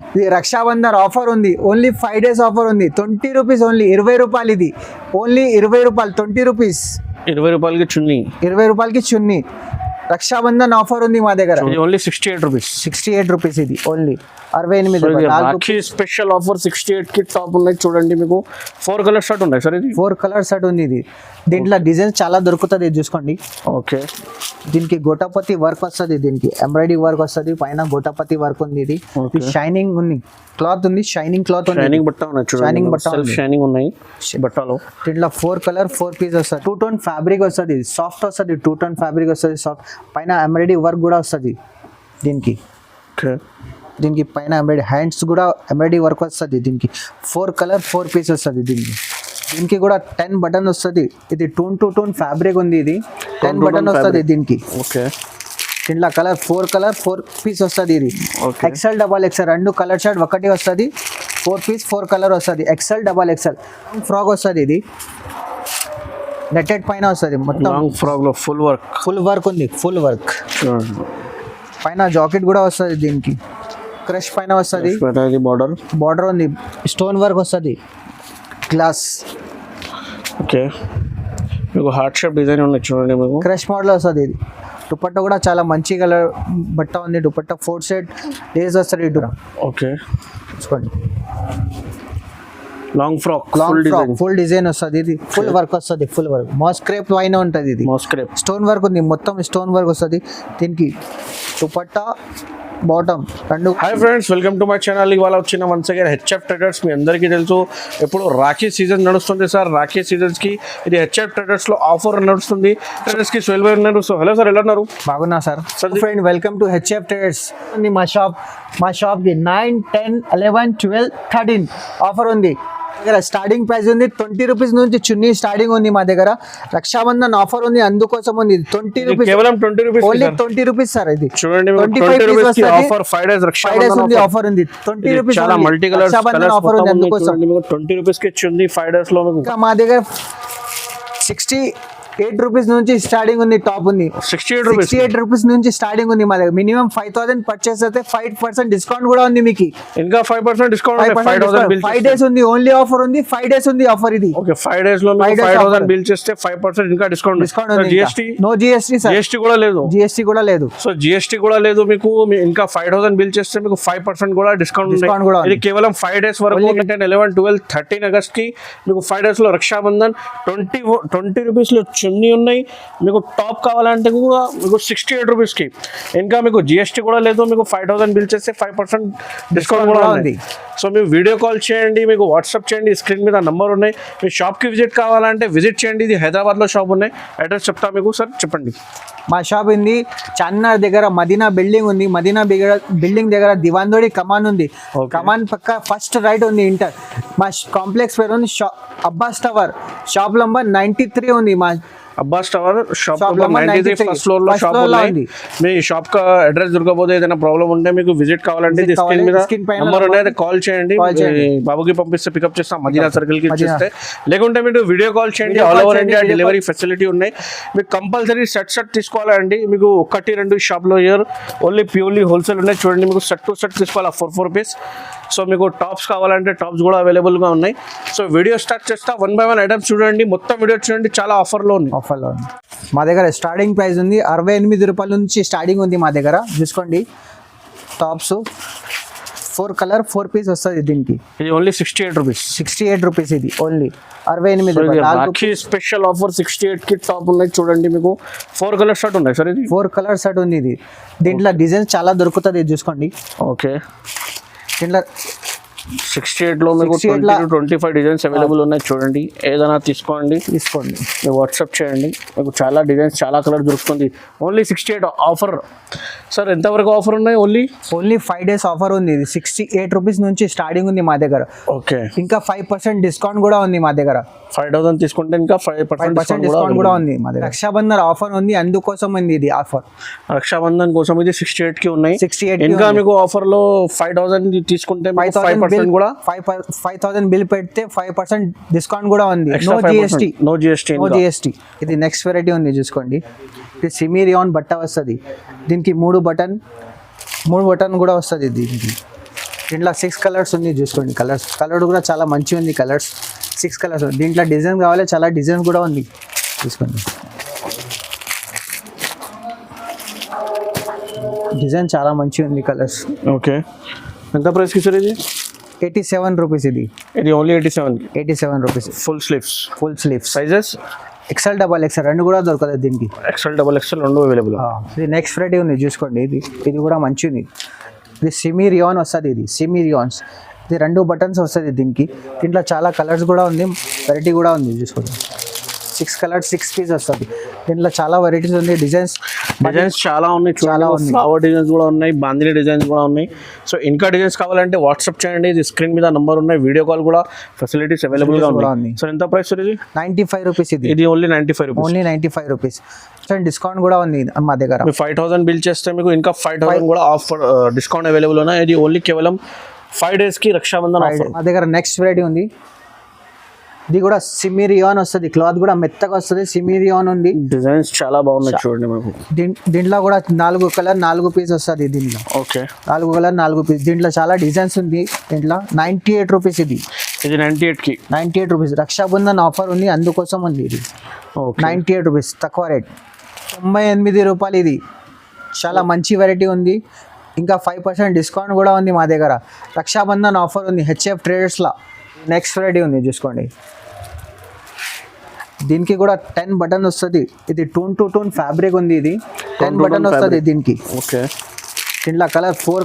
ఇది రక్షాబంధన్ ఆఫర్ ఉంది, only 5 days offer ఉంది. 20 రూపీస్ ఓన్లీ, 20 రూపాయలు. ఇది ఓన్లీ 20 రూపాయలు, 20 రూపీస్. 20 రూపాయలకి చున్నీ, 20 రూపాయలకి చున్నీ. రక్షాబంధన్ ఆఫర్ ఉంది మా దగ్గర. Only 68 rupees. 68 రూపీస్. ఇది ఓన్లీ 68. రాఖీ స్పెషల్ ఆఫర్ 68 కి టాప్ ఉన్నాయి చూడండి. మీకు 4 కలర్ షర్ట్ ఉన్నాయి సార్. ఇది 4 కలర్ షర్ట్ ఉంది. ఇది దీంట్లో డిజైన్స్ చాలా దొరుకుతుంది, ఇది చూసుకోండి. ఓకే, దీనికి గోటాపతి వర్క్ వస్తుంది, దీనికి ఎంబ్రాయిడరీ వర్క్ వస్తుంది, పైన గోటాపతి వర్క్ ఉంది. ఇది షైనింగ్ ఉంది, క్లాత్ ఉంది, షైనింగ్ క్లాత్ ఉంది. షైనింగ్ బట్ట ఉన్నాయి చూడండి. షైనింగ్ బట్ట, సెల్ఫ్ షైనింగ్ ఉన్నాయి బట్టలో. దీంట్లో 4 కలర్ 4 పీస్ వస్తుంది. 2 టోన్ ఫ్యాబ్రిక్ వస్తుంది, సాఫ్ట్ వస్తుంది. 2 టోన్ ఫ్యాబ్రిక్ వస్తుంది, సాఫ్ట్. పైన ఎంబ్రాయిడరీ వర్క్ కూడా వస్తుంది దీనికి. దీనికి పైన ఎంబ్రాయిడరీ హ్యాండ్స్ కూడా ఎంబ్రాయిడరీ వర్క్ వస్తుంది. దీనికి 4 కలర్ 4 పీస్ వస్తుంది. దీనికి కూడా 10 బటన్ వస్తుంది. ఇది 2 to 2 ఫ్యాబ్రిక్ ఉంది. ఇది 10 బటన్ వస్తుంది దీనికి. ఓకే, దీంట్లో కలర్ 4 పీస్ వస్తుంది. ఇది XL double XL 2 colour shirt ఒకటి వస్తుంది. 4 పీస్ 4 కలర్ వస్తుంది. ఎక్సెల్ డబల్ ఎక్సెల్ ఫ్రాక్ వస్తుంది. ఇది నెట్టెడ్ పైన వస్తుంది. మొత్తం ఫ్రాక్ లో ఫుల్ వర్క్ ఉంది. ఫుల్ వర్క్ పైన జాకెట్ కూడా వస్తుంది. దీనికి క్రష్ పైన వస్తుంది. బార్డర్ ఉంది, స్టోన్ వర్క్ వస్తుంది, గ్లాస్. ఓకే, మీకు హార్ట్ షేప్ డిజైన్ ఉన్నాయి చూడండి. మీకు క్రష్ మోడల్ వస్తుంది. ఇది దుపట్టా కూడా చాలా మంచి కలర్ బట్ట ఉంది. దుపట్టా 4 సెట్ డేస్ వస్తుంది. ఇటు ఓకే, చూసుకోండి. లాంగ్ ఫ్రాక్ ఫుల్ డిజైన్ వస్తుంది. ఇది ఫుల్ వర్క్ వస్తుంది. ఫుల్ వర్క్ మాస్క్రేప్ పైన ఉంటుంది. ఇది మాస్క్రేప్ స్టోన్ వర్క్ ఉంది, మొత్తం స్టోన్ వర్క్ వస్తుంది. దీనికి dupatta bottom 2. Hi friends, welcome to my channel. ఇవాళ వచ్చిన వన్స్ అగైన్ హెచ్ఎఫ్ ట్రేడర్స్. మీ అందరికీ తెలుసు ఇప్పుడు రాఖీ సీజన్ నడుస్తుంది సార్. రాఖీ సీజన్స్కి ఇది హెచ్ఎఫ్ ట్రేడర్స్లో ఆఫర్ నడుస్తుంది. ట్రేడర్స్కి 12 ఉన్నారు. సో హలో సార్, ఎలా ఉన్నారు? బాగున్నా sir. Friend, welcome to HF traders. మా షాప్కి 9, 10, 11, 12, 13 ఆఫర్ ఉంది. దగ్గర స్టార్టింగ్ ప్రైస్ ఉంది 20 రూపీస్ నుంచి చున్నీ స్టార్టింగ్ ఉంది మా దగ్గర. రక్షాబంధన్ ఆఫర్ ఉంది, అందుకోసం ఉంది. 20 రూపీస్, కేవలం 20 రూపీస్, ఓన్లీ 20 రూపీస్ సార్. ఇది చూడండి, 25 రూపీస్ ఆఫర్. 5 days రక్షాబంధన్ ఉంది, ఆఫర్ ఉంది. 20 రూపీస్ చాలా మల్టీ కలర్స్ ఆఫర్ ఉంది, అందుకోసం 20 రూపీస్ కి ఇచ్చింది 5 days లో. మా దగ్గర 68 రూపీస్ నుంచి స్టార్టింగ్ ఉంది. టాప్ ఉంది 68 రూపీస్ నుంచి స్టార్టింగ్ ఉంది మా దగ్గర. మినిమం 5000 పర్చేస్ అయితే 5% డిస్కౌంట్ కూడా ఉంది మీకు. ఇంకా 5% డిస్కౌంట్. 5 days ఉంది, ఓన్లీ ఆఫర్ ఉంది. 5 days ఉంది ఆఫర్. ఇది ఓకే, 5 days లో 5000 బిల్ చేస్తే 5% ఇంకా డిస్కౌంట్ ఉంది. GST no GST sir. GST కూడా లేదు. సో జిఎస్టీ కూడా లేదు మీకు. ఇంకా 5000 బిల్ చేస్తే మీకు 5% కూడా డిస్కౌంట్ ఉంది. ఇది కేవలం 5 days వరకు. 10, 11, 12, 13 ఆగస్ట్ కి మీకు 5 days లో రక్షాబంధన్. 20 రూపీస్ లో చున్నీ ఉన్నాయి. మీకు టాప్ కావాలంటే కూడా మీకు 68 రూపీస్కి. ఇంకా మీకు జిఎస్టీ కూడా లేదు. మీకు 5000 బిల్ చేస్తే 5% డిస్కౌంట్ కూడా ఉంది. సో మీరు వీడియో కాల్ చేయండి, మీకు వాట్సాప్ చేయండి. స్క్రీన్ మీద నంబర్ ఉన్నాయి. మీ షాప్కి విజిట్ కావాలంటే విజిట్ చేయండి. ఇది హైదరాబాద్లో షాప్ ఉన్నాయి. అడ్రస్ చెప్తా మీకు. సార్ చెప్పండి. మా షాప్ ఉంది చార్మినార్ దగ్గర, మదీనా బిల్డింగ్ ఉంది. మదీనా బిల్డింగ్ దగ్గర దివాందోడి కమాన్ ఉంది. కమాన్ పక్క ఫస్ట్ రైట్ ఉంది ఇంటర్. మా కాంప్లెక్స్ పేరు ఉంది అబ్బాస్ టవర్. షాప్ నంబర్ 93 ఉంది. మా Abbas tower shop 93 first floor లో షాప్ ఉంది. మీ షాప్ కా అడ్రస్ దొరకకపోతే ఏదైనా ప్రాబ్లం ఉంటే మీకు విజిట్ కావాలంటే స్క్రీన్ మీద నంబర్ ఉన్నాయి, కాల్ చేయండి. బాబుకి పంపిస్తే పికప్ చేస్తాం మదీనా సర్కిల్ కి ఇచ్చేస్తే. లేకుంటే మీరు వీడియో కాల్ చేయండి. All over India delivery facility ఉన్నాయి. మీకు కంపల్సరీ సెట్ తీసుకోవాలండి. మీకు 1, 2 షాప్ లో ఇయర్ ఓన్లీ ప్యూర్లీ హోల్సేల్ ఉన్నాయి. చూడండి, మీకు సెట్ టు సెట్ తీసుకోవాలి 4 పీస్. సో మీకు టాప్స్ కావాలంటే టాప్స్ కూడా అవైలబుల్గా ఉన్నాయి. సో వీడియో స్టార్ట్ చేస్తా. 1 by 1 ఐటమ్స్ చూడండి, మొత్తం వీడియో చూడండి. చాలా ఆఫర్లో ఉంది. మా దగ్గర స్టార్టింగ్ ప్రైస్ ఉంది 68 రూపాయల నుంచి స్టార్టింగ్ ఉంది మా దగ్గర. చూసుకోండి, టాప్స్ 4 కలర్ 4 పీస్ వస్తుంది. దీనికి ఇది ఓన్లీ 68 రూపీస్. 68 రూపీస్. ఇది ఓన్లీ 68 రూపాయలు. స్పెషల్ ఆఫర్ 68 కి టాప్ ఉన్నాయి చూడండి. మీకు 4 కలర్ షర్ట్ ఉన్నాయి సార్. ఇది 4 కలర్ షర్ట్ ఉంది. ఇది దీంట్లో డిజైన్స్ చాలా దొరుకుతుంది, చూసుకోండి. ఓకే, దీంట్లో 68 లో మీకు 20 to 25 డిజైన్స్ అవైలబుల్ ఉన్నాయి. చూడండి, ఏదైనా తీసుకోండి. మీరు వాట్సాప్ చేయండి. మీకు చాలా డిజైన్స్, చాలా కలర్ దొరుకుతుంది. Only 68 offer. సార్ ఎంతవరకు ఆఫర్ ఉన్నాయి? ఓన్లీ 5 days ఆఫర్ ఉంది. 68 రూపీస్ నుంచి స్టార్టింగ్ ఉంది మా దగ్గర. ఓకే, ఇంకా 5% డిస్కౌంట్ కూడా ఉంది మా దగ్గర. 5000 తీసుకుంటే ఇంకా 5% డిస్కౌంట్ కూడా ఉంది మా దగ్గర. రక్షాబంధన్ ఆఫర్ ఉంది, అందుకోసం ఉంది ఇది ఆఫర్. రక్షాబంధన్ కోసం ఇది 68 కి ఉన్నాయి. 68 ఇంకా మీకు ఆఫర్ లో 5000 తీసుకుంటే 5% కూడా 5000 బిల్ పెడితే 5% డిస్కౌంట్ కూడా ఉంది. No GST. ఇది నెక్స్ట్ వెరైటీ ఉంది, చూసుకోండి. ఇది సిమీ రియాన్ బట్ట వస్తుంది. దీనికి 3 బటన్ కూడా వస్తుంది. దీనికి దీంట్లో 6 కలర్స్ ఉంది చూసుకోండి. కలర్ కూడా చాలా మంచిగా ఉంది. కలర్స్ 6 కలర్స్ దీంట్లో డిజైన్ కావాలి, చాలా డిజైన్ కూడా ఉంది చూసుకోండి. డిజైన్ చాలా మంచిగా ఉంది. కలర్స్ ఓకే, ఎంత ప్రైస్కి సార్ ఇది? 87 రూపీస్. ఇది only 87 rupees. Full sleeves sizes XL, XXL రెండు కూడా దొరకదు దీనికి. XL, XXL రెండు అవైలబుల్. ఇది నెక్స్ట్ ఫ్రైడే ఉంది చూసుకోండి. ఇది కూడా మంచిగా ఉంది. ఇది సెమీ రియాన్ వస్తుంది. సెమీ రియాన్స్ ఇది 2 బటన్స్ వస్తుంది దీనికి. దీంట్లో చాలా కలర్స్ కూడా ఉంది, వెరైటీ కూడా ఉంది చూసుకోండి. 6 కలర్స్ 6 పీస్ వస్తుంది. దీంట్లో చాలా వెరైటీస్ ఉంది. డిజైన్స్ చాలా ఉన్నాయి. ఫ్లవర్ డిజైన్స్ కూడా ఉన్నాయి, బాందిని డిజైన్స్ కూడా ఉన్నాయి. సో ఇంకా డిజైన్స్ కావాలంటే వాట్సాప్ చేయండి. ఇది స్క్రీన్ మీద నంబర్ ఉన్నాయి. వీడియో కాల్ కూడా ఫెసిలిటీస్ అవైలబుల్ గా ఉన్నాయి. సో ఎంత ప్రైస్ ఇది? 95 రూపీస్. ఇది ఓన్లీ 95 రూపీస్. డిస్కౌంట్ కూడా ఉంది మా దగ్గర. 5000 బిల్ చేస్తే మీకు ఇంకా 5000 కూడా ఆఫర్ డిస్కౌంట్ అవైలబుల్ ఉన్నాయి. ఇది ఓన్లీ కేవలం 5 days కి రక్షాబంధన్ ఆఫర్. మా దగ్గర నెక్స్ట్ వెరైటీ ఉంది. ఇది కూడా సిమీ రియాన్ వస్తుంది. క్లాత్ కూడా మెత్తగా వస్తుంది. సిమీ రియాన్ ఉంది. డిజైన్స్ చాలా బాగున్నాయి చూడండి. మీకు దీంట్లో కూడా 4 కలర్ 4 పీస్ వస్తుంది. దీంట్లో ఓకే 4 కలర్ 4 పీస్. దీంట్లో చాలా డిజైన్స్ ఉంది. దీంట్లో 98 రూపీస్. ఇది 98 రూపీస్. రక్షాబంధన్ ఆఫర్ ఉంది, అందుకోసం ఉంది. ఇది 98 రూపీస్, తక్కువ రేట్. 98 రూపాయలు. ఇది చాలా మంచి వెరైటీ ఉంది. ఇంకా 5% డిస్కౌంట్ కూడా ఉంది మా దగ్గర. రక్షాబంధన్ ఆఫర్ ఉంది HF ట్రేడర్స్లో. నెక్స్ట్ వెరైటీ ఉంది చూసుకోండి. దీనికి కూడా 10 బటన్ వస్తుంది. ఇది టూన్ టు టూన్ ఫ్యాబ్రిక్ ఉంది. ఇది 10 బటన్ వస్తుంది దీనికి. ఓకే దీంట్లో ఫోర్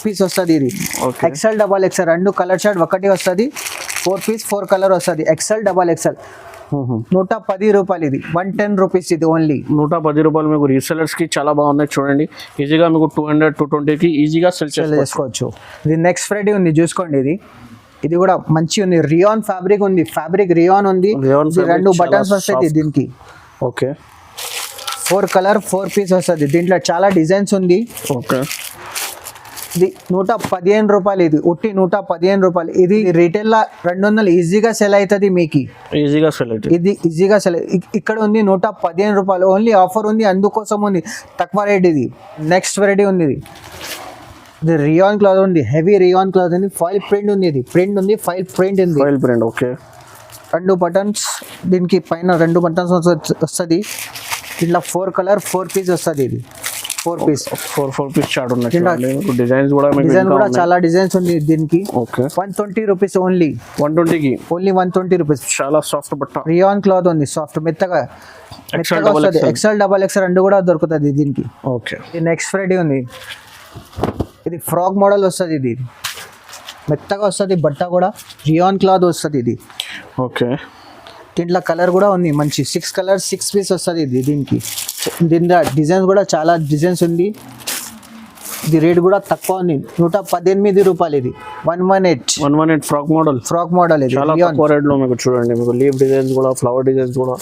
పీస్ వస్తుంది. ఇది XL, XXL 2 కలర్ షర్ట్ ఒకటి వస్తుంది. 4 పీస్ 4 కలర్ వస్తుంది. XL, XXL 110 రూపాయలు. ఇది 110 రూపీస్. ఇది ఓన్లీ 110 రూపాయలు. మీకు రీసెలర్స్ కి చాలా బాగున్నాయి చూడండి. ఈజీగా మీకు 200, 220కి ఈజీగా సెల్ చేసుకోవచ్చు. ఇది నెక్స్ట్ ఫ్రైడే ఉంది చూసుకోండి. ఇది కూడా మంచి ఉంది. రియాన్ ఫ్యాబ్రిక్ ఉంది. రియాన్ ఉంది. 2 బటన్స్ వస్తాయి దీనికి. ఓకే 4 కలర్ 4 పీస్ వస్తుంది. దీంట్లో చాలా డిజైన్స్ ఉంది. ఓకే ఇది 115 రూపాయలు. ఇది ఉట్టి 115 రూపాయలు. ఇది రీటైల్ లా 200 ఈజీగా సెల్ అవుతుంది మీకు. ఇది ఈజీగా సెల్. ఇక్కడ ఉంది 115 రూపాయలు. ఓన్లీ ఆఫర్ ఉంది, అందుకోసం ఉంది తక్కువ రేట్. ఇది నెక్స్ట్ వెరైటీ ఉంది. ఇది రియాన్ క్లాత్ ఉంది. హెవీ రియాన్ క్లాత్ ఉంది. ఫాయిల్ ప్రింట్ ఉంది. ఇది ప్రింట్ ఉంది. Foil print. Okay 2 buttons. దీనికి పైన 2 బటన్స్ వస్తుంది. ఇట్లా 4 కలర్ 4 పీస్ వస్తుంది. ఇది 4 పీస్ చార్ట్ ఉన్నాయి. డిజైన్స్ కూడా చాలా డిజైన్స్ ఉంది దీనికి. Okay 120 rupees. Only 120 rupees. చాలా సాఫ్ట్ బట్ట. రియాన్ క్లాత్ ఉంది. సాఫ్ట్ మెత్తగా వస్తుంది. XL, XXL 2 కూడా దొరుకుతుంది దీనికి. ఓకే నెక్స్ట్ వెరైటీ ఉంది. ఇది ఫ్రాక్ మోడల్ వస్తుంది. ఇది మెత్తగా వస్తుంది. బట్ట కూడా రియాన్ క్లాత్ వస్తుంది. ఇది ఓకే దీంట్లో కలర్ కూడా ఉంది మంచి. 6 కలర్ 6 పీస్ వస్తుంది. దీనికి దీంట్లో డిజైన్స్ కూడా చాలా డిజైన్స్ ఉంది. ఇది రేట్ కూడా తక్కువ ఉంది. 118 రూపాయలు. ఇది 118 ఫ్రాక్ మోడల్. ఇది చాలా తక్కువ రేట్ లో మీకు చూడండి. మీకు లీఫ్ డిజైన్స్ కూడా, ఫ్లవర్ డిజైన్స్ కూడా,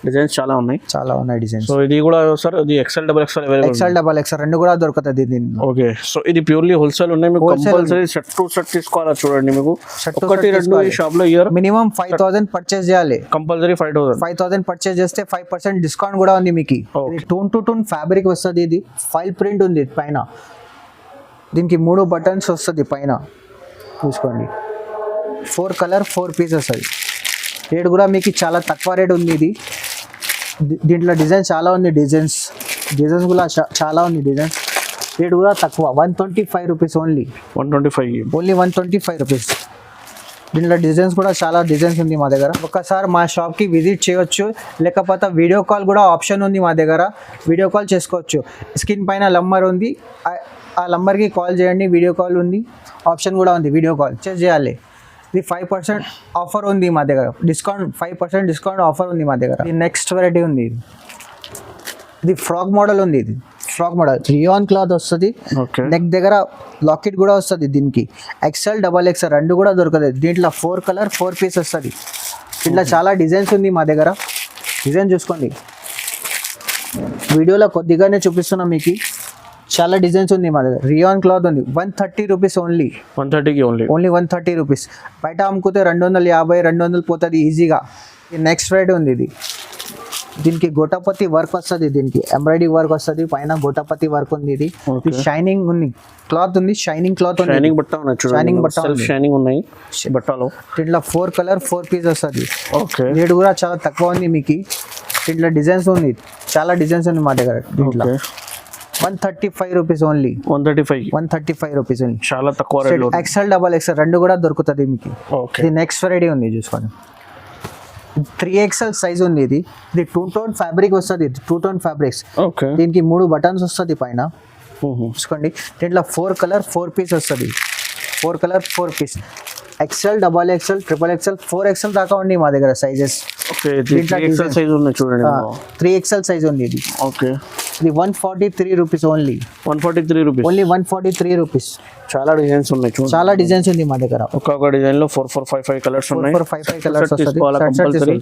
డిజైన్స్ చాలా ఉన్నాయి డిజైన్స్. సో ఇది కూడా సార్ ఇది XL, XXL available. XL, XXL 2 కూడా దొరుకుతుంది దీనిలో. ఓకే సో ఇది ప్యూర్లీ హోల్సేల్ ఉన్నాయి. మీకు కంపల్సరీ సెట్ టు సెట్ తీసుకోవాలా చూడండి. మీకు ఒకటి 2 ఈ షాప్ లో ఇయర్ మినిమం 5000 పర్చేస్ చేయాలి. కంపల్సరీ 5000 పర్చేస్ చేస్తే 5% డిస్కౌంట్ కూడా ఉంది మీకు. టూన్ టు టూన్ ఫ్యాబ్రిక్ వస్తుంది. ఇది ఫైల్ ప్రింట్ ఉంది పైన. దీనికి 3 బటన్స్ వస్తుంది పైన చూసుకోండి. 4 కలర్ 4 పీస్ వస్తుంది. రేట్ కూడా మీకు చాలా తక్కువ రేట్ ఉంది. ఇది దీంట్లో డిజైన్ చాలా ఉంది. డిజైన్స్ కూడా చాలా ఉంది. డిజైన్స్ రేట్ కూడా తక్కువ. 125 రూపీస్. Only 125 rupees. దీంట్లో డిజైన్స్ కూడా చాలా డిజైన్స్ ఉంది మా దగ్గర. ఒకసారి మా షాప్కి విజిట్ చేయవచ్చు, లేకపోతే వీడియో కాల్ కూడా ఆప్షన్ ఉంది మా దగ్గర. వీడియో కాల్ చేసుకోవచ్చు. స్క్రీన్ పైన నంబర్ ఉంది. ఆ నంబర్కి కాల్ చేయండి. వీడియో కాల్ ఉంది, ఆప్షన్ కూడా ఉంది. వీడియో కాల్ చేయాలి. ఇది 5% ఆఫర్ ఉంది మా దగ్గర. 5% డిస్కౌంట్ ఆఫర్ ఉంది మా దగ్గర. ఇది నెక్స్ట్ వెరైటీ ఉంది. ఇది ఫ్రాక్ మోడల్ ఉంది. ఇది ఫ్రాక్ మోడల్ రియాన్ క్లాత్ వస్తుంది. నెక్ దగ్గర లాకెట్ కూడా వస్తుంది. దీనికి XL, XXL 2 కూడా దొరుకుతుంది. దీంట్లో 4 కలర్ 4 పీస్ వస్తుంది. దీంట్లో చాలా డిజైన్స్ ఉంది మా దగ్గర. డిజైన్ చూసుకోండి. వీడియోలో కొద్దిగానే చూపిస్తున్నాం మీకు. చాలా డిజైన్స్ ఉంది మా దగ్గర. రియాన్ క్లాత్ ఉంది. 130 రూపీస్. Only 130 rupees. బయట అమ్ముకుంటే 250 200 పోతుంది ఈజీగా. నెక్స్ట్ వెరైటీ ఉంది. ఇది దీనికి గోటాపతి వర్క్ వస్తుంది, దీనికి ఎంబ్రాయిడరీ వర్క్ వస్తుంది, పైన గోటాపతి వర్క్ ఉంది. ఇది షైనింగ్ ఉంది, క్లాత్ ఉంది, షైనింగ్ క్లాత్ ఉంది, షైనింగ్ బట్ట ఉన్నాయి, షైనింగ్ బట్ట సెల్ఫ్ షైనింగ్ ఉన్నాయి బట్టలో. దీంట్లో 4 కలర్ 4 పీస్ వస్తుంది. ఓకే, రేట్ కూడా చాలా తక్కువ ఉంది మీకు. దీంట్లో డిజైన్స్ ఉంది, చాలా డిజైన్స్ ఉంది మా దగ్గర. దీంట్లో 135 రూపీస్ ఓన్లీ. 135 రూపీస్ ఓన్లీ, చాలా తక్కువ రేట్. ఎక్సెల్ డబల్ ఎక్సెల్ రెండు కూడా దొరుకుతుంది మీకు. ఓకే, ఇది నెక్స్ట్ వెరైటీ ఉంది చూసుకోండి. 3XL సైజ్ ఉంది. ఇది 2 టోన్ ఫ్యాబ్రిక్ వస్తుంది, 2 టోన్ ఫ్యాబ్రిక్స్. ఓకే, దీనికి 3 బటన్స్ వస్తుంది పైన చూసుకోండి. దీంట్లో 4 కలర్ 4 పీస్ వస్తుంది. 4 colour 4 piece. XL double XL triple XL 4XL దాకా ఉంది మా దగ్గర సైజెస్. ఓకే, 3XL సైజ్ ఉంది చూడండి. 3XL సైజ్ ఉంది ఇది. ఓకే, ఇది 143 rupees only. 143 rupees only 143 rupees. చాలా డిజైన్స్ ఉన్నాయి చూడండి, చాలా డిజైన్స్ ఉంది మా దగ్గర. ఒక్కొక్క డిజైన్ లో 4 4 5 5 కలర్స్ ఉన్నాయి. 4 4 5 5 కలర్స్ వస్తుంది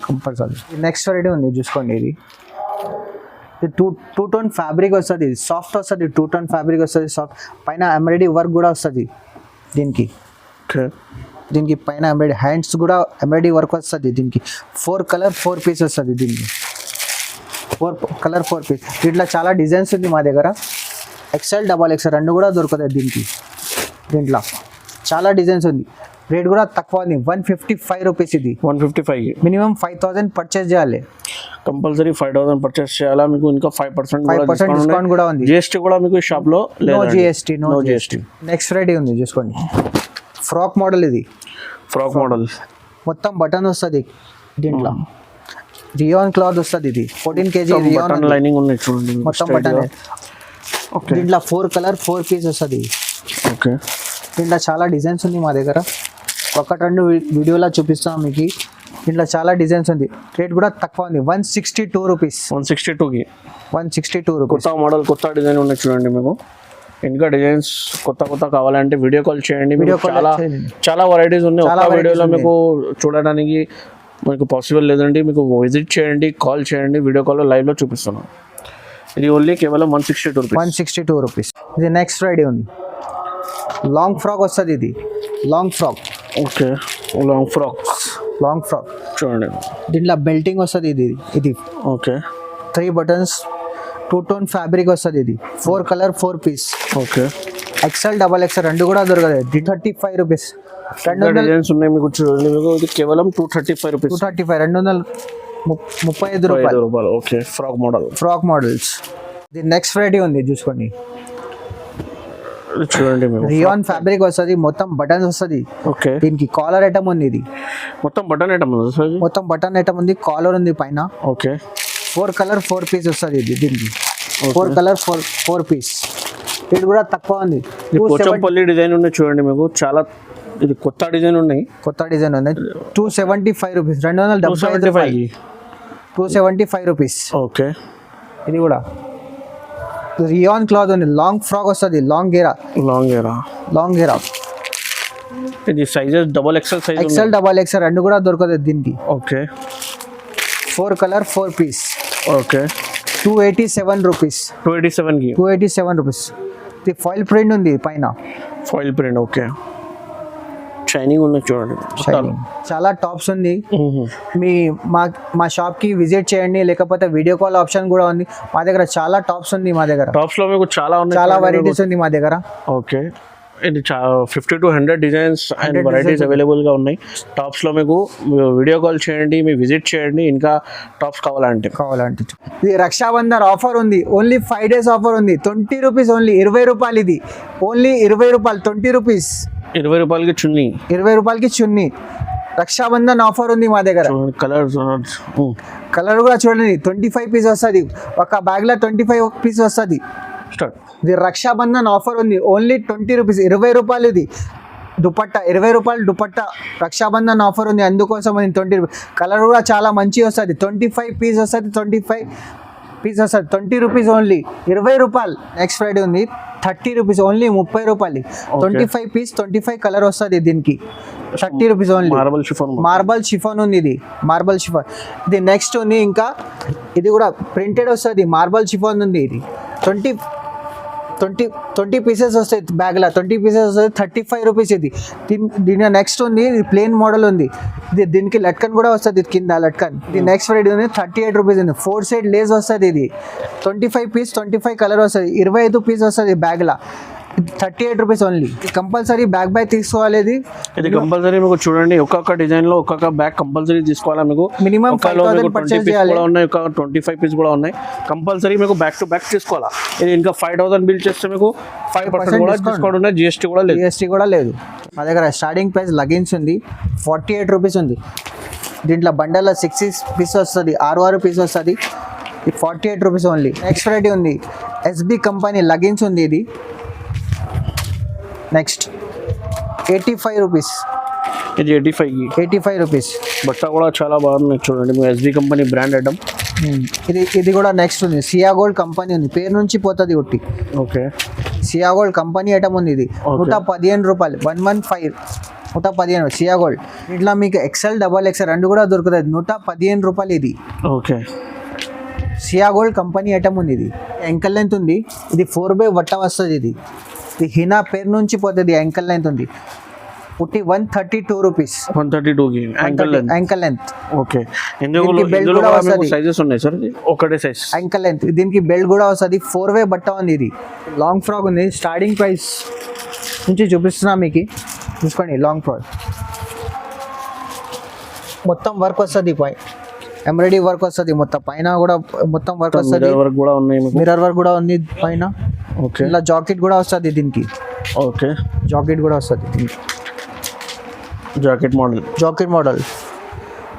కంపల్సరీ. నెక్స్ట్ వెరైటీ ఉంది చూసుకోండి. ఇది 2 టోన్ ఫ్యాబ్రిక్ వస్తుంది, సాఫ్ట్ వస్తుంది. 2 టోన్ ఫ్యాబ్రిక్ వస్తుంది, సాఫ్ట్. పైన ఎంబ్రాయిడరీ వర్క్ కూడా వస్తుంది దీనికి. దీనికి పైన ఎంబ్రాయిడరీ హ్యాండ్స్ కూడా ఎంబ్రాయిడరీ వర్క్ వస్తుంది. దీనికి 4 కలర్ 4 పీస్ వస్తుంది. దీనికి 4 కలర్ 4 పీస్. దీంట్లో చాలా డిజైన్స్ ఉంది మా దగ్గర. ఎక్సెల్ డబల్ ఎక్సెల్ రెండు కూడా దొరుకుతాయి దీనికి. దీంట్లో చాలా డిజైన్స్ ఉంది. రేట్ కూడా తక్కువ ఉంది, 155 రూపీస్. ఇది 155. మినిమం 5000 పర్చేస్ చేయాలి, కంపల్సరీ 5000 పర్చేస్ చేయాలా. మీకు ఇంకా 5% డిస్కౌంట్ కూడా ఉంది. జిఎస్టీ కూడా మీకు షాప్ లో నో జిఎస్టీ. నెక్స్ట్ వెరైటీ ఉంది చూసుకోండి. Frock model. ఇది ఫ్రాక్ మోడల్ మొత్తం బటన్ వస్తుంది. దీంట్లో రియాన్ క్లాత్ వస్తుంది. ఇది 14 kg రియాన్ లైనింగ్ ఉన్నాయి చూడండి, మొత్తం బటన్. ఓకే, దీంట్లో 4 కలర్ 4 పీస్ వస్తుంది. ఓకే, దీంట్లో చాలా డిజైన్స్ ఉంది మా దగ్గర. 1-2 వీడియోలో చూపిస్తాం మీకు. దీంట్లో చాలా డిజైన్స్ ఉంది. రేట్ కూడా తక్కువ ఉంది, 162 రూపీస్. 162కి 162 రూపీస్. కొత్త మోడల్ కొత్త డిజైన్ ఉన్నాయి చూడండి. మీకు ఇంకా డిజైన్స్ కొత్త కావాలంటే వీడియో కాల్ చేయండి. చాలా వెరైటీస్ ఉన్నాయి. ఒక వీడియోలో మీకు చూడడానికి మీకు పాసిబుల్ లేదండి. మీకు విజిట్ చేయండి, కాల్ చేయండి, వీడియో కాల్లో లైవ్లో చూపిస్తున్నాం. ఇది ఓన్లీ కేవలం 162 రూపీస్. ఇది నెక్స్ట్ ఫ్రైడే ఉంది. లాంగ్ ఫ్రాక్ వస్తుంది. ఇది long frock. Okay, long frock చూడండి. దీంట్లో బెల్టింగ్ వస్తుంది. ఇది ఓకే, 3 బటన్స్ 2 టోన్ ఫ్యాబ్రిక్ వస్తుంది. ఇది 4 colour 4 piece. Okay, XL double XL రెండు కూడా దొరకదు. 235 రూపీస్. 200 డిజైన్స్ ఉన్నాయి మీకు చూడండి. మీకు ఇది కేవలం 235 రూపీస్. 235 రూపాయలు. Okay, frock models. ఇది నెక్స్ట్ వెరైటీ ఉంది చూసుకోండి. చూడండి, రియాన్ ఫ్యాబ్రిక్ వస్తుంది, మొత్తం బటన్స్ వస్తుంది. ఓకే, దీనికి కాలర్ ఐటమ్ ఉంది. ఇది మొత్తం బటన్ ఐటమ్ ఉంది, కాలర్ ఉంది పైన. ఓకే, 4 కలర్ 4 పీస్ వస్తుంది. ఇది దీనికి 4 కలర్ 4 పీస్. ఇది కూడా తక్కువ ఉంది. పోచంపల్లి డిజైన్ ఉన్నాయి చూడండి. మీకు చాలా ఇది కొత్త డిజైన్ ఉంది. 275 రూపీస్. 275 రూపీస్. ఓకే, ఇది కూడా రియాన్ క్లాత్ ఉంది. లాంగ్ ఫ్రాక్ వస్తుంది, లాంగ్ గేరా. ఇది sizes double XL size, XL double XL రెండు కూడా దొరుకుతుంది దీనికి. Okay, 4 colour 4 piece. Okay, 287 rupees. 287 rupees. ఇది ఫాయిల్ ప్రింట్ ఉంది పైన. ఓకే, షైనింగ్ ఉంది చూడండి. చాలా టాప్స్ ఉంది. మా షాప్ కి విజిట్ చేయండి, లేకపోతే వీడియో కాల్ ఆప్షన్ కూడా ఉంది మా దగ్గర. చాలా టాప్స్ ఉంది మా దగ్గర. టాప్స్ లో మీకు చాలా వెరైటీస్ ఉంది మా దగ్గర. ఓకే, ఇది 50 to 100 designs and varieties available గా ఉన్నాయి. టాప్స్ లో మీకు వీడియో కాల్ చేయండి, మీ విజిట్ చేయండి. ఇంకా టాప్స్ కావాలంటే ఇది రక్షాబంధన్ ఆఫర్ ఉంది. ఓన్లీ 5 days ఆఫర్ ఉంది. 20 రూపీస్ ఓన్లీ. 20 రూపాయలు. ఇది ఓన్లీ 20 రూపాయలు. 20 రూపీస్. 20 రూపాయలకి చున్నీ. 20 రూపాయలకి చున్నీ. రక్షాబంధన్ ఆఫర్ ఉంది మా దగ్గర. కలర్ కూడా చూడండి. 25 పీస్ వస్తుంది. ఒక బ్యాగ్ లో 25 పీస్ వస్తుంది. ఇది రక్షాబంధన్ ఆఫర్ ఉంది. Only 20 rupees. 20 రూపాయలు. ఇది దుపట్టా 20 రూపాయలు దుపట్టా. రక్షాబంధన్ ఆఫర్ ఉంది, అందుకోసం 20 రూపీస్. కలర్ కూడా చాలా మంచి వస్తుంది. 25 పీస్ వస్తుంది. 25 పీస్ వస్తుంది. 20 రూపీస్ ఓన్లీ. 20 రూపాయలు. నెక్స్ట్ ఫ్రైడే ఉంది. 30 రూపీస్ ఓన్లీ. 30 రూపాయలు. 25 పీస్ 25 కలర్ వస్తుంది దీనికి. 30 రూపీస్ ఓన్లీ. మార్బల్ షిఫాన్ ఉంది. ఇది మార్బల్ షిఫాన్. ఇది నెక్స్ట్ ఉంది. ఇంకా ఇది కూడా ప్రింటెడ్ వస్తుంది. మార్బల్ షిఫాన్ ఉంది. ఇది ట్వంటీ పీసెస్ వస్తాయి బ్యాగ్లో, 20 పీసెస్ వస్తాయి, 35 రూపీస్ ఇది. దీని నెక్స్ట్ ఉంది, ఇది ప్లేన్ మోడల్ ఉంది, దీనికి లట్కన్ కూడా వస్తుంది కింద లట్కన్. ఇది నెక్స్ట్ వెరైటీ ఉంది, 38 రూపీస్ ఉంది. 4 సైడ్ లేస్ వస్తుంది, ఇది 25 పీస్, 25 కలర్ వస్తుంది, 25 పీస్ వస్తుంది బ్యాగ్లో, 38 రూపీస్ ఓన్లీ. కంపల్సరీ బ్యాగ్ తీసుకోవాలి. ఇది కంపల్సరీ మీకు చూడండి, ఒక్కొక్క డిజైన్ లో ఒక్కొక్క బ్యాగ్ కంపల్సరీ తీసుకోవాలా. మీకు మినిమం 5,000 పర్చేస్ చేయాలి. ఉన్నాయి, ఒక 25 పీస్ కూడా ఉన్నాయి. కంపల్సరీ మీకు బ్యాక్ టు బ్యాక్ తీసుకోవాలా. ఇది ఇంకా 5,000 బిల్ చేస్తే మీకు 5% కూడా డిస్కౌంట్ ఉన్నాయి, జిఎస్టీ కూడా లేదు. మా దగ్గర స్టార్టింగ్ ప్రైస్ లగిన్స్ ఉంది, 48 రూపీస్ ఉంది. దీంట్లో బండల్లో 6 పీస్ వస్తుంది, 6 పీస్ వస్తుంది, 48 రూపీస్ ఓన్లీ. నెక్స్ట్ వెరైటీ ఉంది, ఎస్బి కంపెనీ లగిన్స్ ఉంది, ఇది నెక్స్ట్ 85 రూపీస్. ఇది 85 రూపీస్. బట్ట కూడా చాలా బాగుంది చూడండి, ఎస్బి కంపెనీ బ్రాండ్ ఐటమ్. ఇది కూడా నెక్స్ట్ ఉంది, సియా గోల్డ్ కంపెనీ ఉంది, పేరు నుంచి పోతుంది ఒట్టి. ఓకే, సియా గోల్డ్ కంపెనీ ఐటమ్ ఉంది, ఇది 115 రూపాయలు, 115, 115 సియా గోల్డ్. ఇట్లా మీకు ఎక్సెల్, XXL రెండు కూడా దొరుకుతుంది, 115 రూపాయలు ఇది. ఓకే, సియా గోల్డ్ కంపెనీ ఐటమ్ ఉంది, ఇది యాంకల్ లెంత్ ఉంది, ఇది 4x వట్ట వస్తుంది, ఇది హినా పేరు నుంచి పోతుంది, యాంకల్ లెంత్ ఉంది, పుట్టి 132 rupees. 132 ankle length. Okay, belt కూడా వస్తుంది, సైజెస్ ఉన్నాయి సార్, ఒకటే సైజ్ యాంకల్ లెంత్. దీనికి బెల్ట్ కూడా వస్తుంది, 4x బట్ట ఉంది, ఇది లాంగ్ ఫ్రాక్ ఉంది. స్టార్టింగ్ ప్రైస్ నుంచి చూపిస్తున్నా మీకు, చూసుకోండి. లాంగ్ ఫ్రాక్ మొత్తం వర్క్ వస్తుంది, ఎంబ్రాయిడరీ వర్క్ వస్తుంది, మొత్తం పైన కూడా మొత్తం వర్క్ వస్తుంది, మిర్రర్ వర్క్ కూడా ఉంది పైన. ఓకే, ఇలా జాకెట్ కూడా వస్తుంది దీనికి. ఓకే, జాకెట్ కూడా వస్తుంది, జాకెట్ మోడల్.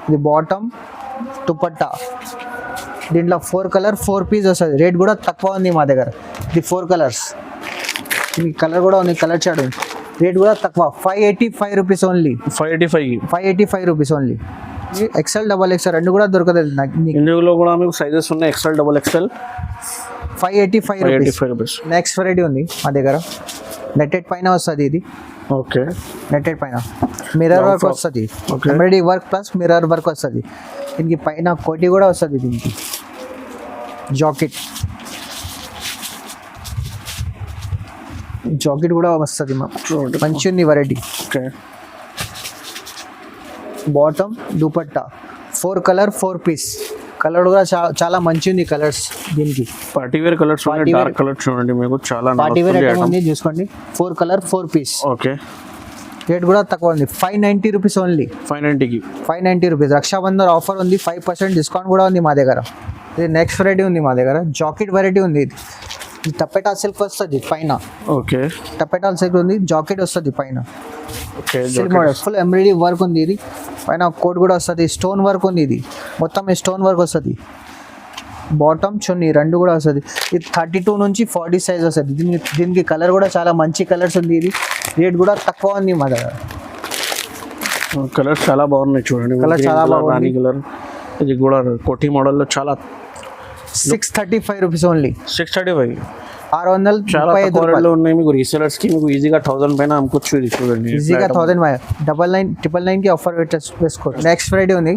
ఇది బాటమ్, దుపట్టా. దీంట్లో 4 కలర్ 4 పీస్ వస్తుంది. రేట్ కూడా తక్కువ ఉంది మా దగ్గర, ఇది 4 కలర్స్. ఈ కలర్ కూడా ఉంది, కలర్ చార్ట్ ఉంది. రేట్ కూడా తక్కువ, 585 rupees only. 585 rupees only. XL, XXL రెండు కూడా దొరుకుతుంది. ఇందులో కూడా మీకు సైజెస్ ఉన్నాయి, XL, XXL. 585 rupees. Next variety ఉంది మా దగ్గర, నెట్టెడ్ పైన వస్తుంది ఇది. ఓకే, నెట్టెడ్ పైన మిర్రర్ వర్క్ వస్తుంది, embroidery work plus mirror work వస్తుంది. దీనికి పైన కోటి కూడా వస్తుంది. దీనికి జాకెట్ కూడా వస్తుంది, మంచి ఉంది variety. Okay, bottom, dupatta, 4 colour 4 piece. Colour కూడా చాలా మంచి ఉంది కలర్స్. దీనికి party wear colours, dark colour చూడండి, మీకు చాలా పార్టీ వేర్ ఐటమ్ ఉంది, చూసుకోండి. 4 కలర్ 4 పీస్. ఓకే, రేట్ కూడా తక్కువ ఉంది, 590 rupees only. 590 rupees. Raksha Bandhan offer ఉంది, 5% డిస్కౌంట్ కూడా ఉంది మా దగ్గర. ఇది నెక్స్ట్ వెరైటీ ఉంది మా దగ్గర, జాకెట్ వెరైటీ ఉంది. ఇది టపెటా సిల్క్ వస్తుంది పైన. ఓకే, టపెటా సిల్క్ ఉంది, జాకెట్ వస్తుంది పైన. ఓకే, ఫుల్ ఎంబ్రాయిడరీ వర్క్ ఉంది, ఇది పైన కోట్ కూడా వస్తుంది, స్టోన్ వర్క్ ఉంది, ఇది మొత్తం స్టోన్ వర్క్ వస్తుంది. బాటమ్, చున్నీ రెండు కూడా వస్తుంది. ఇది 32 నుంచి 40 సైజ్ వస్తుంది. దీనికి కలర్ కూడా చాలా మంచి కలర్స్ ఉంది. ఇది రేట్ కూడా తక్కువ ఉంది మా దగ్గర. కలర్స్ చాలా బాగున్నాయి చూడండి, కలర్ చాలా బాగుంది. కలర్ ఇది కూడా కోటి మోడల్లో చాలా 635 రూపీస్ ఓన్లీ. 635, 635 రూపాయలు ఉన్నాయి. మీకు రీసెలర్స్ కి మీకు ఈజీగా 1000 పైన అమ్ముకోవచ్చు. ఇది చూడండి, ఈజీగా 1000 999 కి ఆఫర్ వేసుకోవచ్చు. నెక్స్ట్ ఫ్రైడే ఉంది,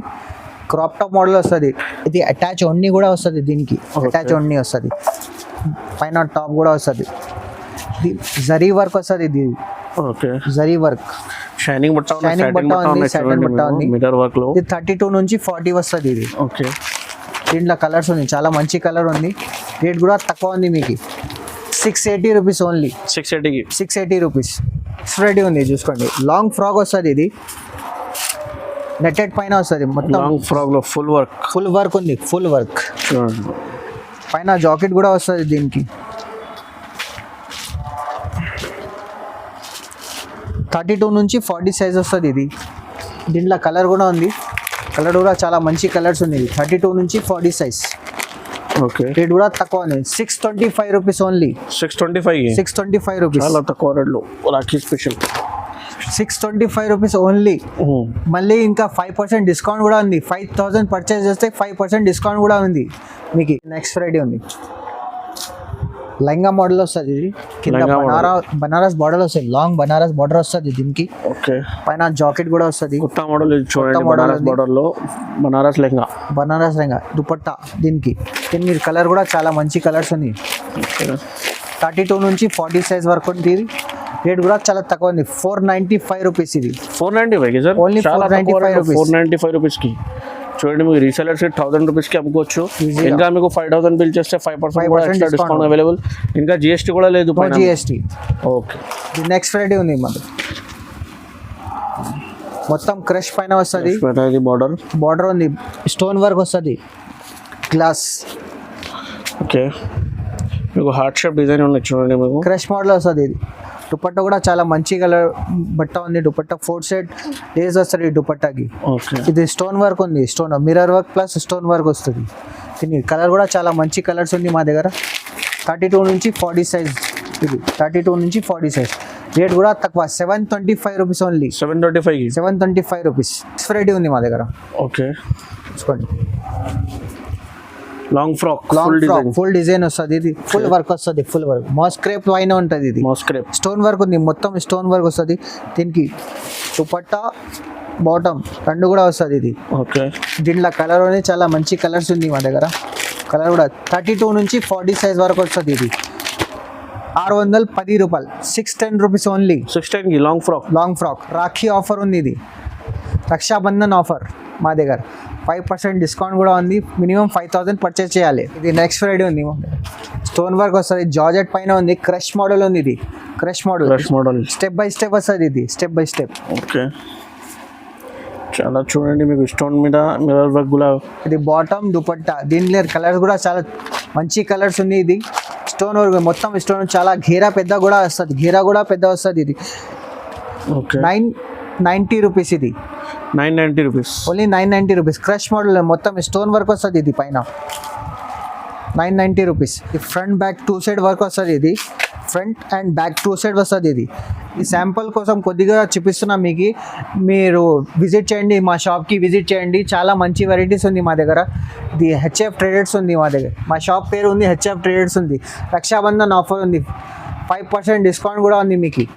క్రాప్ టాప్ మోడల్ వస్తుంది. ఇది అటాచ్ ఓన్ని కూడా వస్తుంది. దీనికి అటాచ్ ఓన్ని వస్తుంది, పైన టాప్ కూడా వస్తుంది. జరీ వర్క్ వస్తుంది. ఇది ఓకే, జరీ వర్క్, షైనింగ్ బట్ట ఉంది, సాటిన్ బట్ట ఉంది, మిర్రర్ వర్క్ లో. ఇది 32 నుంచి 40 వస్తుంది. ఇది ఓకే, దీంట్లో కలర్స్ ఉంది, చాలా మంచి కలర్ ఉంది. రేట్ కూడా తక్కువ ఉంది, మీకు 680 రూపీస్ ఓన్లీ. 680 రూపీస్. రెడీ ఉంది, చూసుకోండి. లాంగ్ ఫ్రాక్ వస్తుంది. ఇది నెట్టెడ్ పైన వస్తుంది, మొత్తం లాంగ్ ఫ్రాక్ లో ఫుల్ వర్క్ ఉంది. ఫుల్ వర్క్ పైన జాకెట్ కూడా వస్తుంది. దీనికి 32 నుంచి 40 సైజ్ వస్తుంది. ఇది దీంట్లో కలర్ కూడా ఉంది, కలర్ కూడా చాలా మంచి కలర్స్ ఉంది. 32 నుంచి 40 సైజ్. ఓకే, రేట్ కూడా తక్కువ ఉంది, 625 రూపీస్ ఓన్లీ. 625 రూపీస్, చాలా తక్కువ రేట్లో రాఖీ స్పెషల్. 625 rupees only. మళ్ళీ ఇంకా 5% డిస్కౌంట్ కూడా ఉంది. 5000 పర్చేస్ చేస్తే 5% డిస్కౌంట్ కూడా ఉంది మీకు. నెక్స్ట్ ఫ్రైడే ఉంది, లెహంగా మోడల్ వస్తుంది. ఇది కింద బనారస్ బార్డర్ వస్తుంది, లాంగ్ బనారస్ బార్డర్ వస్తుంది దీనికి. ఓకే, పైన జాకెట్ కూడా వస్తుంది. కొత్త మోడల్ చూడండి, బనారస్ బార్డర్ లో బనారస్ లెహంగా దుపట్టా. దీనికి కలర్ కూడా చాలా మంచి కలర్స్ ఉంది. 32 నుంచి 40 సైజ్ వరకు ఉంది ఇది. రేట్ కూడా చాలా తక్కువ ఉంది, 495 రూపీస్ ఇది. 495 సార్, Only 495 rupees. 495 రూపీస్కి చూడండి. మీకు రీసెలర్స్ 1000 రూపీస్కి అమ్ముకోవచ్చు. ఇంకా మీకు 5000 బిల్ చేస్తే 5% కూడా ఎక్స్ట్రా డిస్కౌంట్ అవైలబుల్. ఇంకా జిఎస్టీ కూడా లేదు, జిఎస్టీ. ఓకే, నెక్స్ట్ వెరైటీ ఉంది మనకి, మొత్తం క్రష్ పైన వస్తుంది. బార్డర్ ఉంది, స్టోన్ వర్క్ వస్తుంది, గ్లాస్. ఓకే, మీకు హార్ట్ షేప్ డిజైన్ ఉన్నాయి చూడండి. మీకు క్రష్ మోడల్ వస్తుంది ఇది. దుపట్టా కూడా చాలా మంచి కలర్ బట్ట ఉంది. దుపట్టా 4 సైడ్ లేస్ వస్తుంది ఈ దుపట్టాకి. ఓకే, ఇది స్టోన్ వర్క్ ఉంది, stone mirror work plus stone work వస్తుంది. దీని కలర్ కూడా చాలా మంచి కలర్స్ ఉంది మా దగ్గర. 32 నుంచి 40 సైజ్ ఇది, 32 నుంచి 40 సైజ్. రేట్ కూడా తక్కువ, 725 రూపీస్ ఓన్లీ. 725 రూపీస్. వెరైటీ ఉంది మా దగ్గర. ఓకే, చూసుకోండి, లాంగ్ ఫ్రాక్ ఫుల్ డిజైన్ వస్తుంది. ఇది ఫుల్ వర్క్ వస్తుంది, ఫుల్ వర్క్ మాస్క్రేప్ పైన ఉంటుంది. ఇది మాస్క్రేప్ స్టోన్ వర్క్ ఉంది, మొత్తం స్టోన్ వర్క్ వస్తుంది. దీనికి దుపట్టా బాటమ్ రెండు కూడా వస్తుంది ఇది. ఓకే, దీంట్లో కలర్ అనేది చాలా మంచి కలర్స్ ఉంది మా దగ్గర. కలర్ కూడా 32 నుంచి 40 సైజ్ వరకు వస్తుంది. ఇది 610 రూపాయలు, 610 రూపీస్ ఓన్లీ. 610కి లాంగ్ ఫ్రాక్. రాఖీ ఆఫర్ ఉంది, ఇది రక్షాబంధన్ ఆఫర్ మా దగ్గర. 5% డిస్కౌంట్ కూడా ఉంది. మినిమం 5000 పర్చేస్ చేయాలి. ఇది నెక్స్ట్ ఫ్రైడే ఉంది, స్టోన్ వర్క్ వస్తుంది, జార్జెట్ పైన ఉంది, క్రష్ మోడల్ ఉంది. ఇది crush model step by step వస్తుంది. ఇది స్టెప్ బై స్టెప్. ఓకే, చాలా చూడండి, మీకు స్టోన్ మీద మిర్రర్ వర్క్ కూడా. ఇది బాటమ్ దుపట్టా, దీనిలో కలర్స్ కూడా చాలా మంచి కలర్స్ ఉంది. ఇది స్టోన్ వర్క్ మొత్తం స్టోన్, చాలా ఘేరా పెద్ద కూడా వస్తుంది, ఘేరా కూడా పెద్ద వస్తుంది. ఇది ఓకే, 990 రూపీస్. ఇది 990 rupees, only 990 rupees. Crush model మొత్తం స్టోన్ వర్క్ వస్తుంది. ఇది పైన 990 రూపీస్. ఈ ఫ్రంట్ బ్యాక్ 2 సైడ్ వర్క్ వస్తుంది. ఇది ఫ్రంట్ అండ్ బ్యాక్ 2 సైడ్ వస్తుంది. ఇది ఈ శాంపుల్ కోసం కొద్దిగా చూపిస్తున్నా మీకు. మీరు విజిట్ చేయండి, మా షాప్కి విజిట్ చేయండి. చాలా మంచి వెరైటీస్ ఉంది మా దగ్గర. ఇది హెచ్ఎఫ్ ట్రేడర్స్ ఉంది మా దగ్గర. మా షాప్ పేరు ఉంది హెచ్ఎఫ్ ట్రేడర్స్ ఉంది. రక్షాబంధన్ ఆఫర్ ఉంది, 5% డిస్కౌంట్ కూడా ఉంది మీకు.